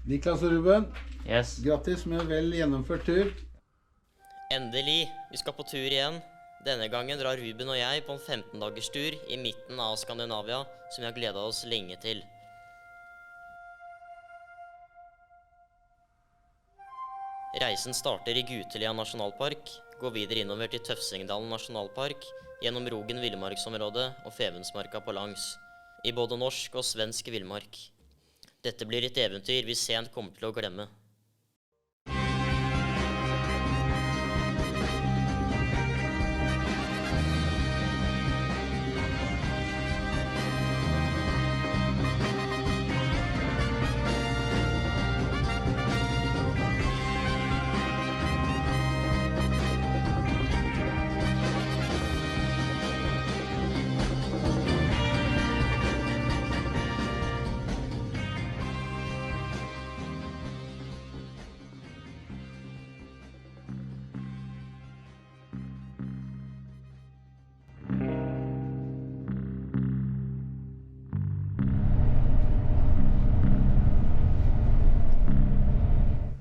Niklas og Ruben, Yes. grattis med en vel gjennomført tur. Endelig, vi skal på tur igjen. Denne gangen drar Ruben og jeg på en 15-dagers tur i midten av Skandinavia, som vi har gledet oss lenge til. Reisen starter i Gutelia nasjonalpark, går videre innover til Tøfsingdalen nasjonalpark, gjennom Rogen villmarksområde og Femundsmarka på langs, i både norsk og svensk villmark. Dette blir et eventyr vi sent kommer til å glemme.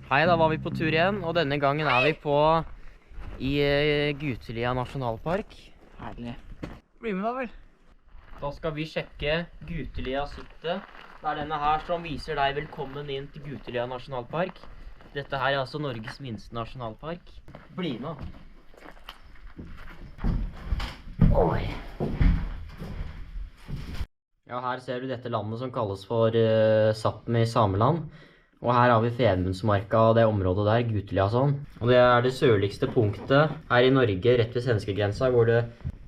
Hei, da var vi på tur igjen, og denne gangen er vi i Gutelia nasjonalpark. Herlig. Bli med da vel. Da skal vi sjekke Gutelia City. Det er denne her som viser deg velkommen inn til Gutelia nasjonalpark. Dette her er altså Norges minste nasjonalpark. Bli med. Oi. Ja, her ser du dette landet som kalles for Sápmi sameland. Og her har vi Femundsmarka og det området der, Gutelia sånn. Og det er det sørligste punktet her i Norge, rett ved svenskegrensa, hvor det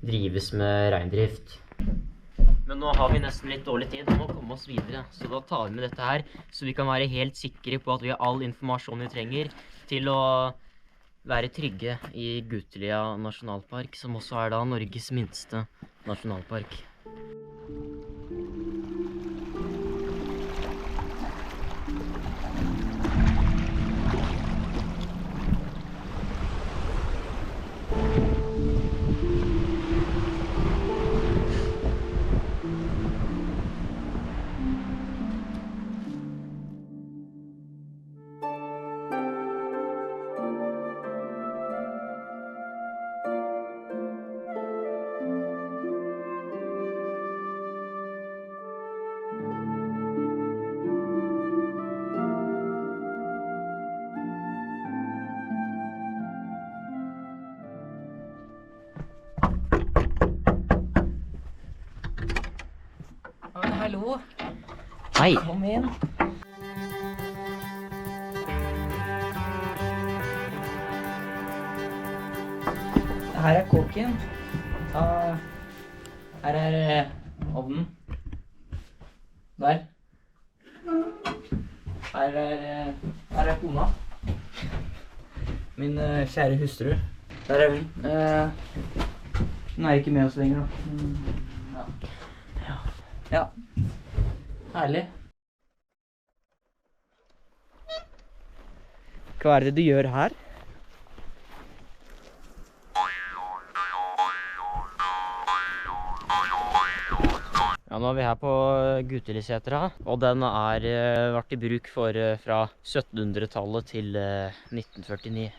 drives med reindrift. Men nå har vi nesten litt dårlig tid, og må komme oss videre. Så da tar vi med dette her, så vi kan være helt sikre på at vi har all informasjon vi trenger til å være trygge i Gutelia nasjonalpark, som også er da Norges minste nasjonalpark. Hallo, Hei! kom inn. Her er kåken. Her er ovnen. Der. Her er kona. Min kjære hustru. Der er hun. Hun er ikke med oss lenger da. Ja. Herlig. Hva er det du gjør her? Ja, nå er vi her på Gutelisetra, og den er vært i bruk fra 1700-tallet til 1949.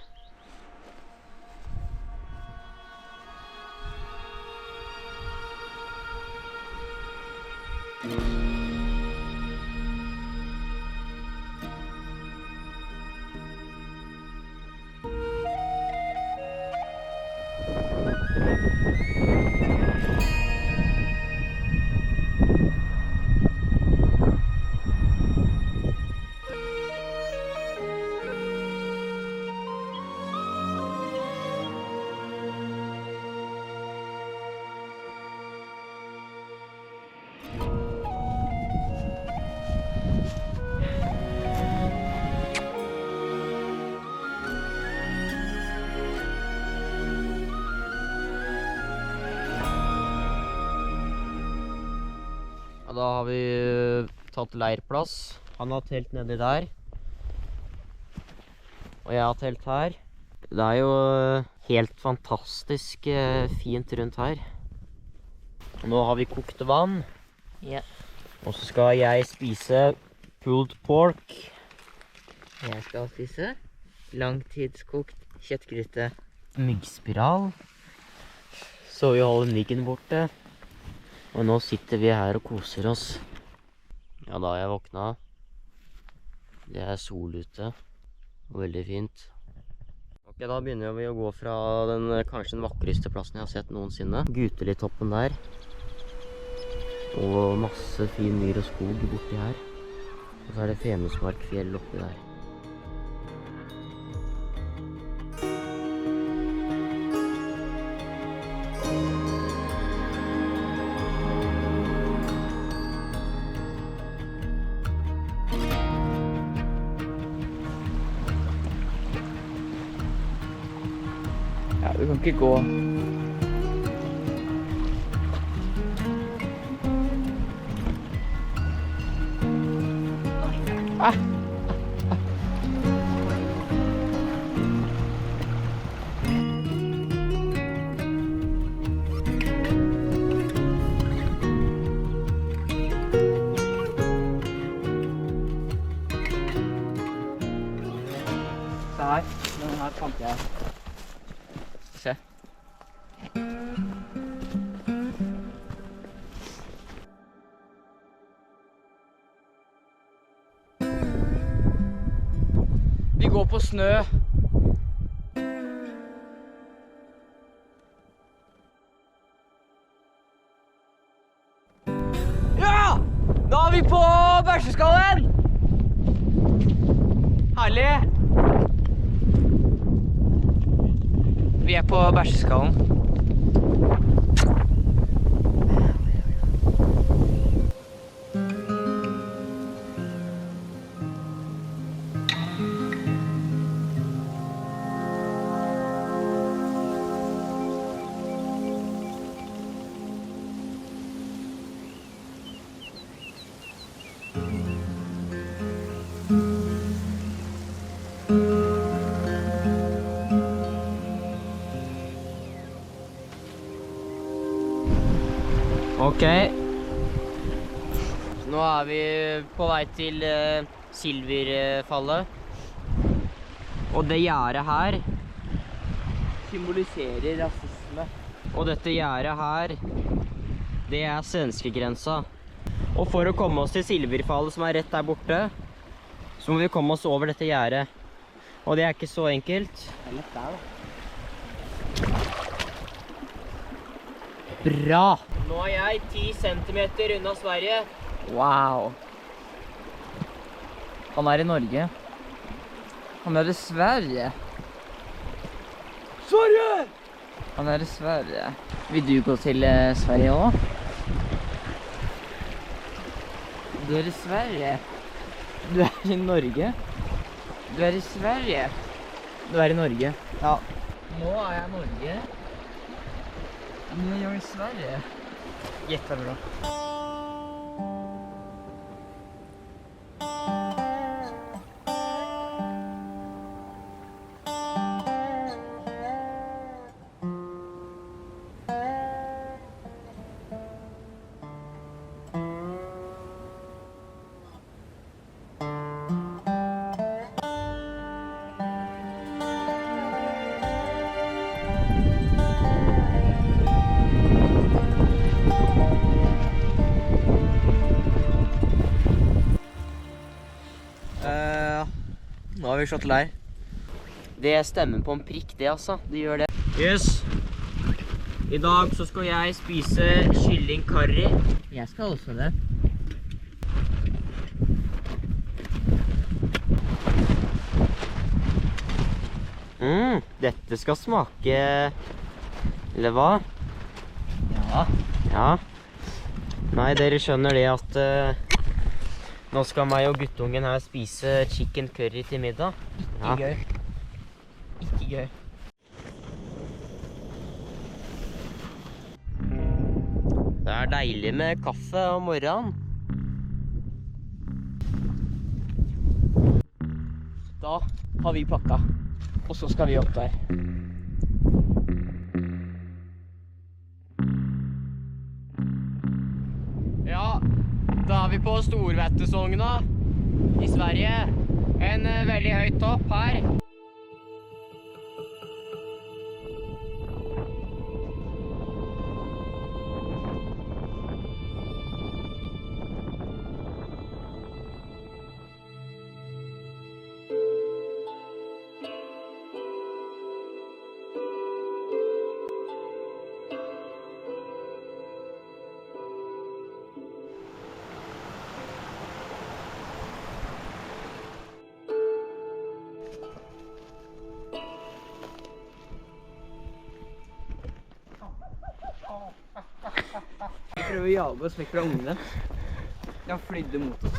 Og da har vi tatt leirplass. Han har telt nedi der. Og jeg har telt her. Det er jo helt fantastisk fint rundt her. Nå har vi kokt vann. Ja. Og så skal jeg spise pulled pork Jeg skal spise langtidskokt kjøttgryte. Myggspiral. Så vi holder myggen borte. Og nå sitter vi her og koser oss. Ja, da har jeg våkna. Det er sol ute. Og veldig fint. Ok, da begynner vi å gå fra kanskje den vakreste plassen jeg har sett noensinne. Gutelitoppen der. Og masse fin myr og skog borti her. Og så er det Femundsmarkfjell oppi der. Ja, du kan ikke gå. Se her. Den her fant jeg. Se. Vi går på snø. Ja! Nå er vi på Bæsjeskallen! Herlig! Vi er på Bæsjeskallen. Ok. Nå er vi på vei til Silverfallet. Og det gjerdet her Symboliserer rasisme. og dette gjerdet her, det er svenskegrensa. Og for å komme oss til Silverfallet, som er rett der borte, så må vi komme oss over dette gjerdet. Og det er ikke så enkelt. Det er lett der, da. Bra! Nå er jeg 10 centimeter unna Sverige. Wow. Han er i Norge. Han er i Sverige. Sverige! Han er i Sverige. Vil du gå til Sverige også? Du er i Sverige. Du er i Norge. Du er i Sverige. Du er i Norge. Ja. Nå er jeg i Norge. Nå er jeg i Sverige. Jättebra. Nå har vi slått leir. Det stemmer på en prikk, det altså. Det gjør det. Yes. I dag så skal jeg spise kylling curry. Jeg skal også det. Dette skal smake... Eller hva? Ja. Ja. Nei, dere skjønner det at... Nå skal meg og guttungen her spise chicken curry til middag. Ikke gøy. Ikke gøy. Det er deilig med kaffe om morgenen. Da har vi pakka, og så skal vi opp der. Ja, da er vi på Storvettesogna i Sverige. En veldig veldig høyt opp her. Vi prøver å jage oss vekk fra ungene. De har flydde mot oss.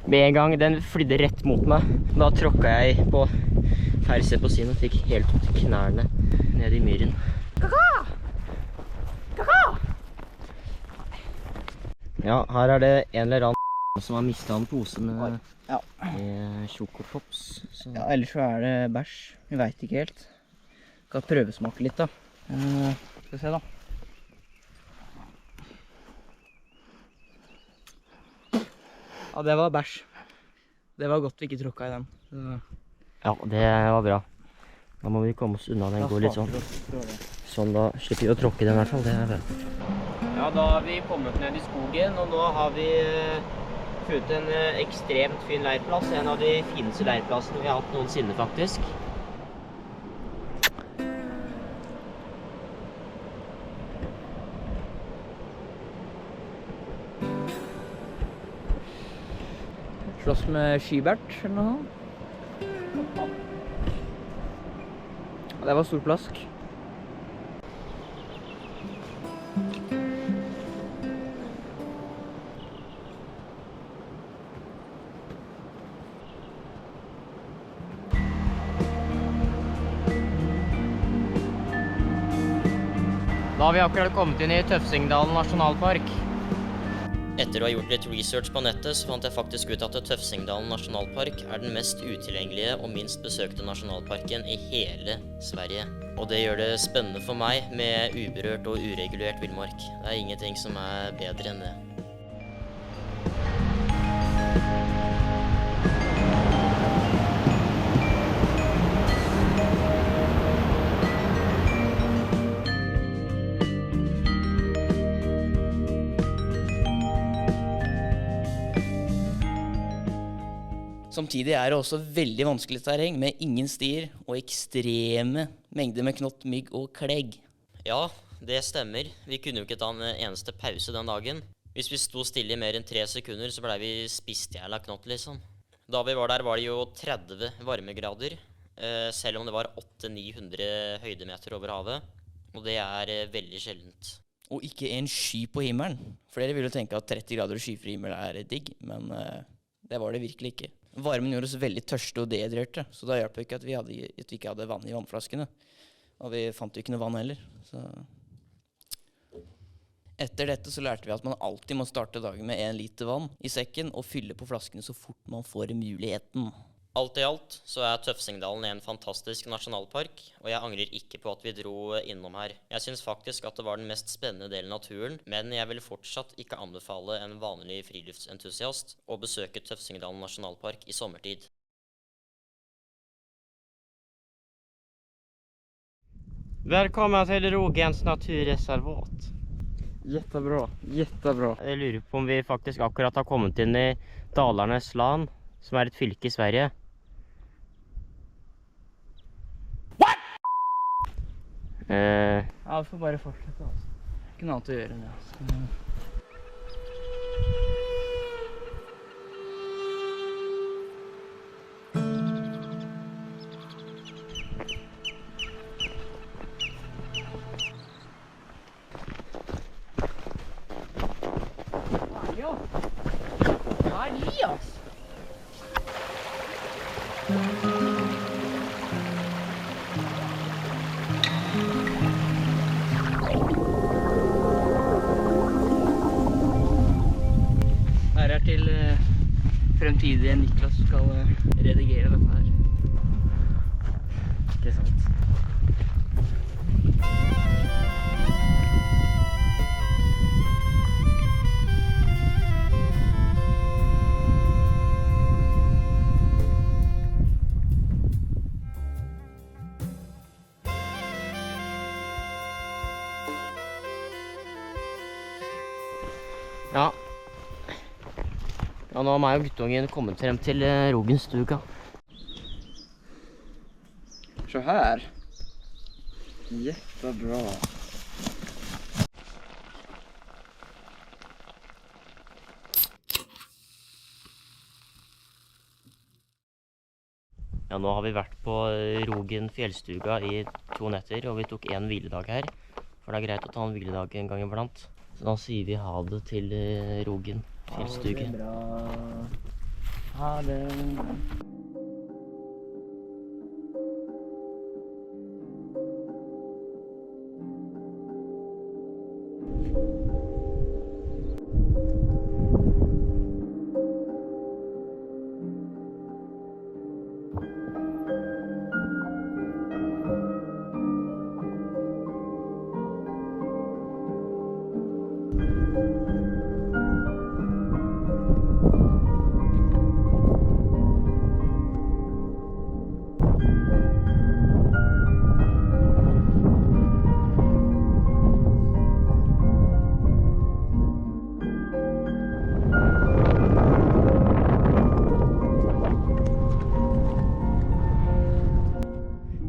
Med en gang den flydde rett mot meg. Da tråkket jeg på ferset på siden og fikk helt opp til knærne ned i myren. Kaka! Kaka! Ja, her er det en eller annen som har mistet en pose med, Ja. med Chocopops. Så. Ja, ellers så er det bæsj. Vi vet ikke helt. Skal prøvesmake litt da. Skal vi se da. Ja, det var bæsj. Det var godt vi ikke tråkket i den. Ja, det var bra. Da må vi komme oss unna den går litt sånn. Sånn, da slipper vi å tråkke i den i hvert fall. Det er bra. Ja, da har vi kommet ned i skogen, og nå har vi funnet en ekstremt fin leirplass. En av de fineste leirplassene vi har hatt noensinne, faktisk. Slåss med skybert eller noe. Ja, det var stor plask. Da har vi akkurat kommet inn i Tøfsingdalen nasjonalpark. Etter å ha gjort litt research på nettet, så fant jeg faktisk ut at Tøfsingdalen nasjonalpark er den mest utilgjengelige og minst besøkte nasjonalparken i hele Sverige. Og det gjør det spennende for meg med uberørt og uregulert villmark. Det er ingenting som er bedre enn det. Samtidig er det også veldig vanskelig terreng med ingen stier og ekstreme mengder med knott, mygg og klegg. Ja, det stemmer. Vi kunne jo ikke ta en eneste pause den dagen. Hvis vi sto stille i mer enn 3 sekunder, så ble vi spist ihjel av knott, liksom. Da vi var der, var det jo 30 varmegrader, selv om det var 800-900 høydemeter over havet. Og det er veldig sjeldent. Og ikke en sky på himmelen. Flere vil jo tenke at 30 grader og skyfri himmel er digg, men det var det virkelig ikke. Varmen gjorde oss veldig tørste og dehydrerte, så da hjalp det ikke at vi ikke hadde vann i vannflaskene. Og vi fant jo ikke noe vann heller. Så etter dette så lærte vi at man alltid må starte dagen med 1 liter vann i sekken og fylle på flaskene så fort man får muligheten. Alt i alt så er Tøfsingdalen en fantastisk nasjonalpark, og jeg angrer ikke på at vi dro innom her. Jeg synes faktisk at det var den mest spennende delen av turen, men jeg vil fortsatt ikke anbefale en vanlig friluftsentusiast å besøke Tøfsingdalen nasjonalpark i sommertid. Velkommen til Rogens naturreservat. Jättebra, jättebra. Jeg lurer på om vi faktisk akkurat har kommet inn i Dalarnes land, som er et fylke i Sverige. Ja, vi får bare fortsette altså. Ikke noe annet å gjøre enn det altså. Her er til fremtidige Niklas skal redigere dette her. Ikke sant? Ja. Ja, nå har meg og guttungen kommet frem til Rogenstuga. Se her. Jättebra. Ja, nå har vi vært på Rogen fjellstuga i 2 netter, og vi tok en hviledag her. For det er greit å ta en hviledag en gang iblant. Så da sier vi ha det til Rogen fjellstuge. Ha det bra. Ha det.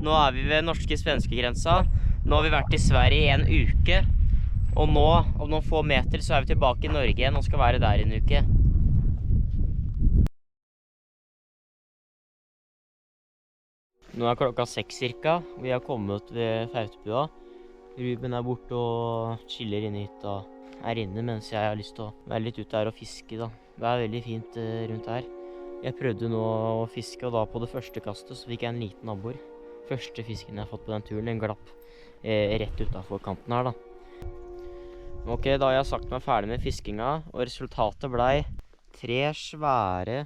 Nå er vi ved norske-svenske grensa. Nå har vi vært i Sverige i en uke. Og nå, om noen få meter, så er vi tilbake i Norge igjen og skal være der i en uke. Nå er klokka 6 cirka. Vi har kommet ved Fautebua. Ruben er borte og chiller inne i hytta. Er inne mens jeg har lyst til å være litt ute her og fiske da. Det er veldig fint rundt her. Jeg prøvde nå å fiske, og da på det første kastet så fikk jeg en liten abbor. Første fisken jeg har fått på den turen, en glapp rett utenfor kanten her da. Ok, da har jeg sagt meg ferdig med fiskinga, og resultatet ble 3 svære,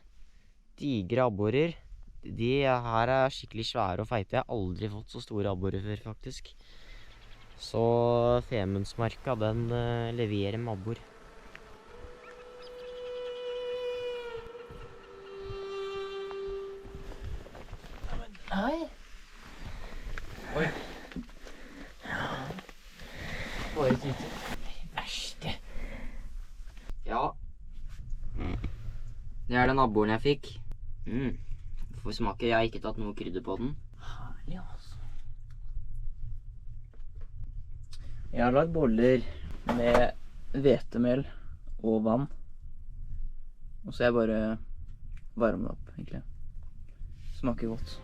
digre abborer. De her er skikkelig svære og feite. Jeg har aldri fått så store abborer før, faktisk. Så Femundsmarka, den leverer med abbor. Hei. Oi. Bare tyter. Verste. Ja. Det er den abboren jeg fikk. Får smake. Jeg har ikke tatt noe krydder på den. Herlig, altså. Jeg har lagd boller med hvetemel og vann. Og så jeg bare varmer det opp, egentlig. Smaker godt.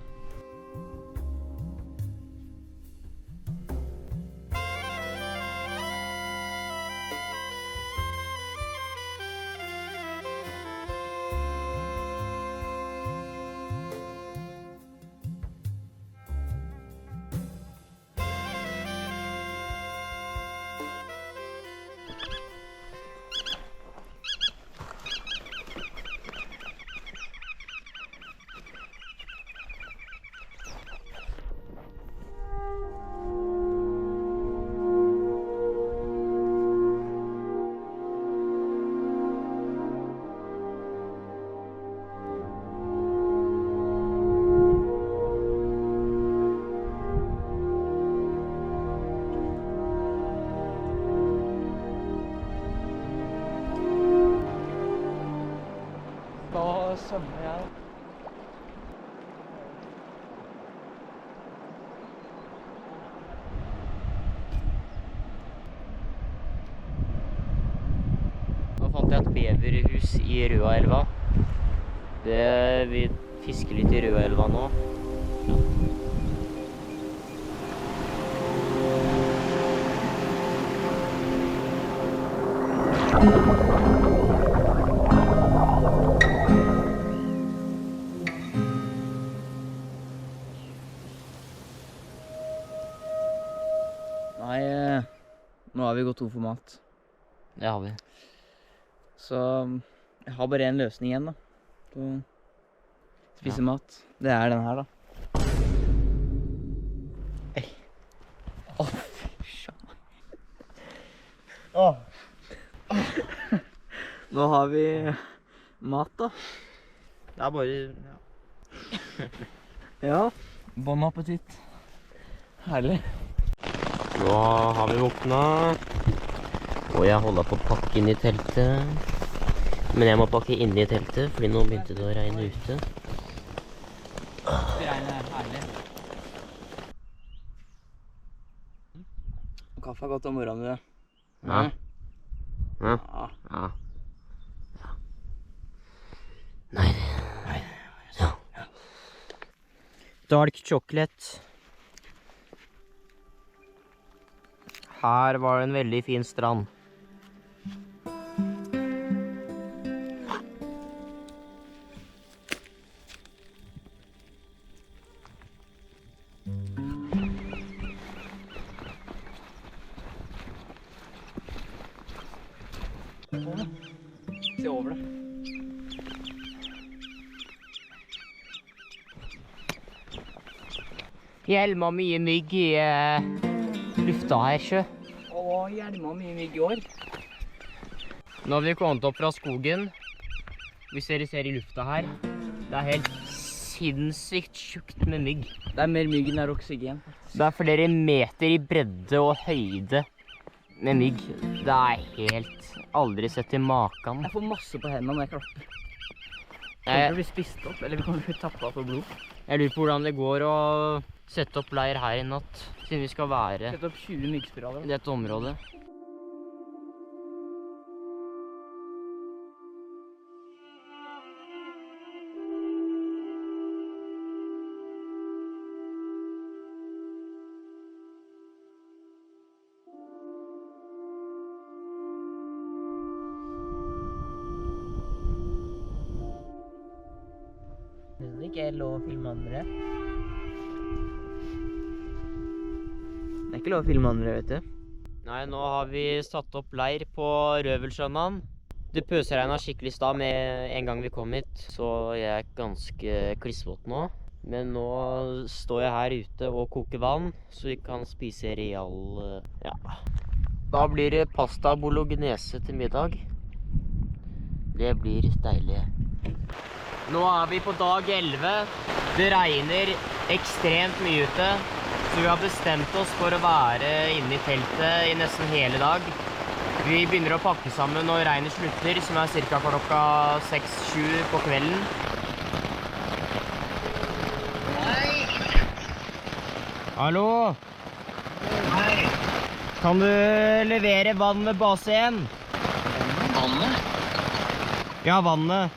Da svømmer jeg. Nå fant jeg et beverhus i Røaelva. Vi fisker litt i Røaelva nå. Nei, nå har vi gått tom for mat. Det har vi. Så jeg har bare en løsning igjen da, på å spise mat. Det er den her da. Ei. Åh, fy faen. Nå har vi mat da. Det er bare... Ja. Bon appétit. Herlig. Nå har vi våkna. Og jeg holder på å pakke inn i teltet. Men jeg må pakke inn i teltet, fordi nå begynte det å regne ute. Det regner er herlig. Kaffe er godt om morgenen, du. Ja. Ja. Ja. Ja. Nei. Ja. Dark chocolate. Her var det en veldig fin strand. Se over det. Hjelma mye mygg i lufta her, sjø. Å, hjelma mye mygg i år. Nå har vi kommet opp fra skogen. Hvis dere ser i lufta her, det er helt sinnssykt tjukt med mygg. Det er mer mygg enn det er oksygen. Det er flere meter i bredde og høyde med mygg. Det er helt aldri sett til maken. Jeg får masse på hendene når jeg klapper. Kommer til å Jeg, bli spist opp, eller vi kommer til å bli tappet for blod. jeg lurer på hvordan det går å sette opp leir her i natt, siden vi skal være Sett opp 20 myggspiraler. i dette området. Det er ikke lov å filme andre. Det er ikke lov å filme andre, vet du. Nei, nå har vi satt opp leir på Røvelsønnan. Det pøsregnet skikkelig i stad med en gang vi kom hit, så jeg er ganske klissvåt nå. Men nå står jeg her ute og koker vann, så vi kan spise real, ja. Da blir det pasta bolognese til middag. Det blir deilig. Nå er vi på dag 11. Det regner ekstremt mye ute, så vi har bestemt oss for å være inne i teltet i nesten hele dag. Vi begynner å pakke sammen når regnet slutter, som er cirka klokka 6-7 på kvelden. Hallo? Hei, Kan du levere vann med base 1? vannet? Ja, vannet.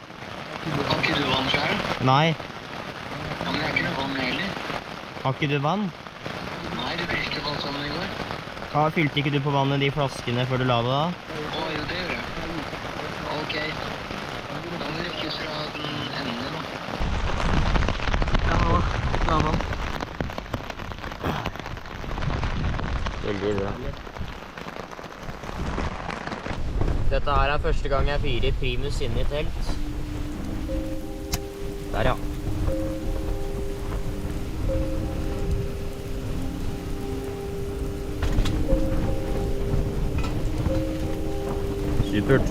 Har ikke du vann selv? Nei. Ja, men jeg har ikke noe vann heller. Har ikke du vann? Nei, du brukte vann sammen i går. Fylte ikke du på vannet de flaskene før du la det da? Å, jo, det gjør jeg. Ok. Da må vi rekkes fra den enden, da. Ja, vann. Veldig bra. Dette her er første gang jeg fyrer primus inne i telt. Der, ja. Supert.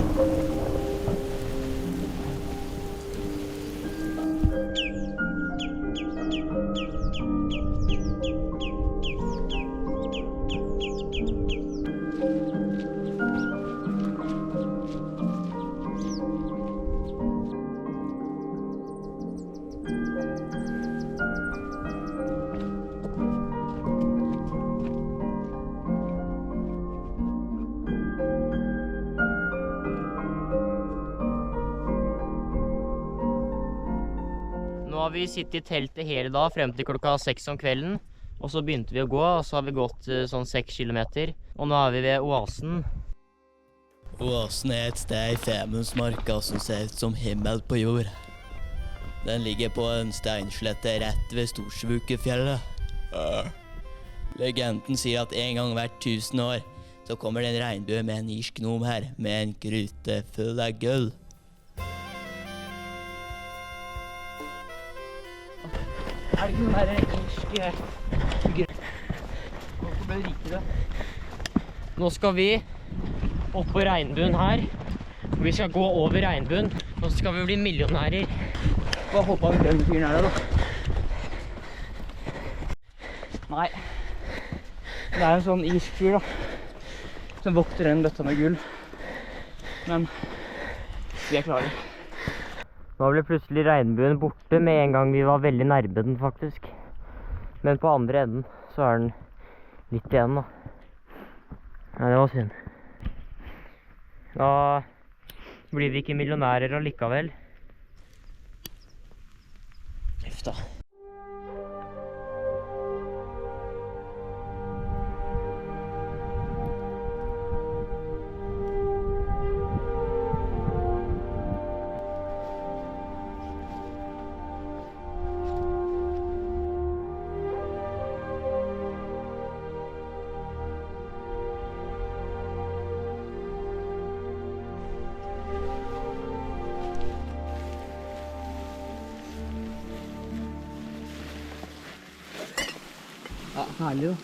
Nå har vi sittet i teltet hele dag frem til klokka 6 om kvelden. Og så begynte vi å gå, og så har vi gått sånn 6 kilometer. Og nå er vi ved oasen. Oasen er et sted i Femundsmarka som ser ut som himmel på jord. Den ligger på en steinslette rett ved Storsvukefjellet. Legenden sier at en gang hvert 1000 år så kommer det en regnbue med en irsk gnom her med en gryte full av gull. Er det ikke noen der irske Hvorfor ble det rikere? Nå skal vi opp på regnbuen her. Vi skal gå over regnbuen, og så skal vi bli millionærer. Hva hoppet vi den fyren her da? Nei. Det er en sånn irsk fyr da. som vokter den bøtta med gull. Men vi er klare. Nå ble plutselig regnbuen borte med en gang vi var veldig nærme den faktisk. Men på andre enden så er den litt igjen da. Nei, det var synd. Da blir vi ikke millionærer allikevel. Uff da. Ja, herlig da.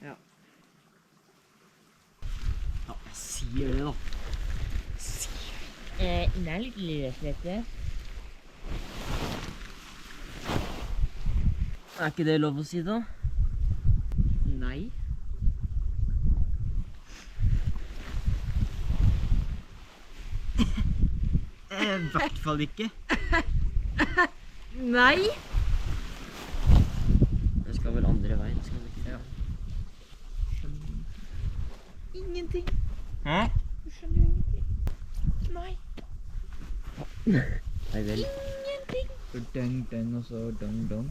Ja. Ja, jeg sier det da. Den er litt løslete. Er ikke det lov å si da? Nei. I hvert fall ikke. Nei! Det skal vel andre veien, skal det ikke? Ja. Ingenting. Hæ? Du skjønner jo ingenting. Nei. Nei vel. Ingenting. Døng, og så døng.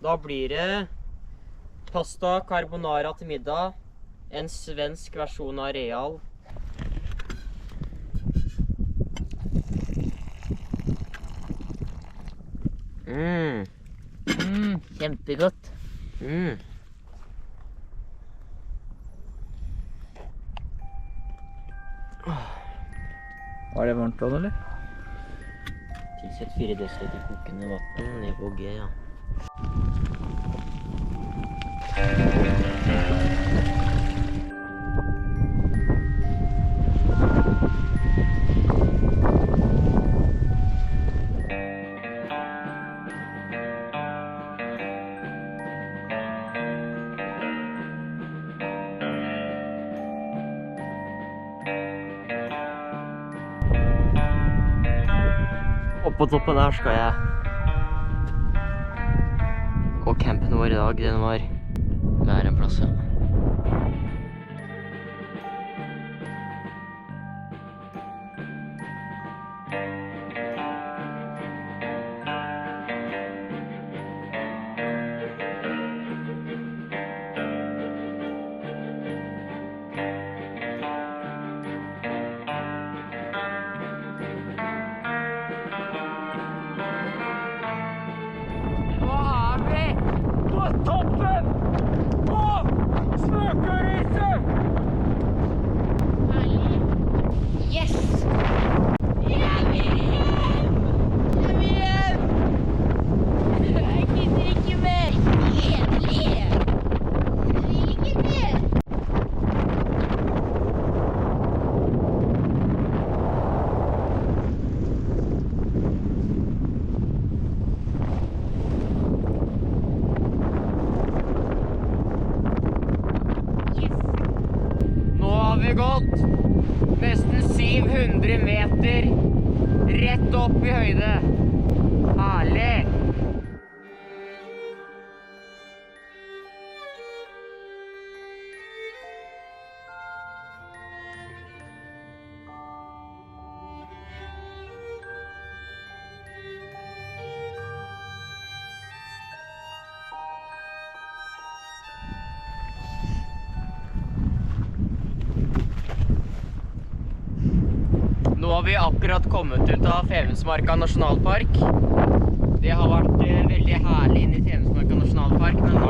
Da blir det pasta carbonara til middag, en svensk versjon av Real. Kjempegodt. Var det varmt vann, eller? Tilsett 4 dl kokende vann ned på G, ja. Oppå toppen her skal jeg. Og campen vår i dag, den var hver en plass, ja. Yes! Jeg vil hjem! Jeg vil hjem! Jeg gidder ikke mer! Kjedelig! Jeg vil ikke mer! Nå har vi gått nesten 700 meter rett opp i høyde. Herlig! Nå har vi akkurat kommet ut av Femundsmarka nasjonalpark. Det har vært veldig herlig inne i Femundsmarka nasjonalpark, men nå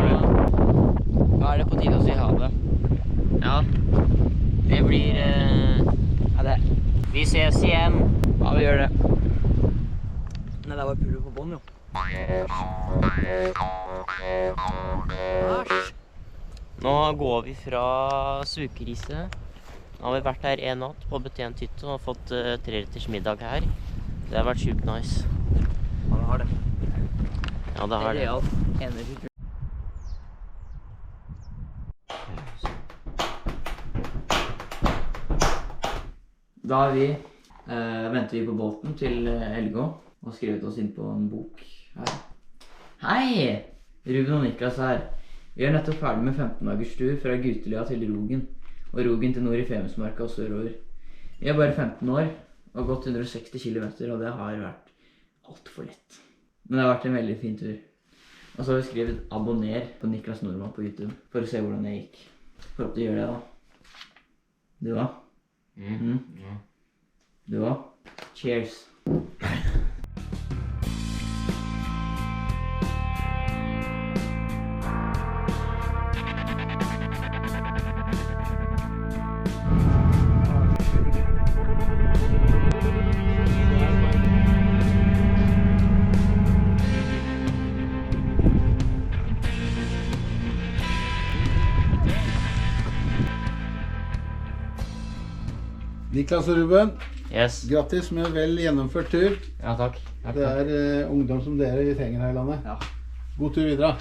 er det på tide å si ha det. Ja, det blir Ja, det. Vi ses igjen. Ja, vi gjør det. Nei, det var pulver på bånd, jo. Æsj. Nå går vi fra Sukeriset. Nå har vi vært her en natt på betjent hytte og fått 3-retters middag her. Det har vært sjukt nice. Ja, det har det. Ja, det har det. Real energy drink. Da har vi, venter vi på båten til Elgå og skrevet oss inn på en bok her. Hei! Ruben og Niklas her. Vi er nettopp ferdig med 15 dagers tur fra Gutelia til Rogen, og Rogen til nord i Femundsmarka og sørover. Vi er bare 15 år og gått 160 kilometer, og det har vært alt for lett. Men det har vært en veldig fin tur. Og så har vi skrevet abonner på Niklas Nordmann på YouTube for å se hvordan det gikk. Håper du gjør det da. Du da? Ja. Du da? Cheers. Niklas og Ruben, Yes. grattis med vel gjennomført tur. Ja, takk. Det er ungdom som dere vi trenger her i landet. Ja. God tur videre.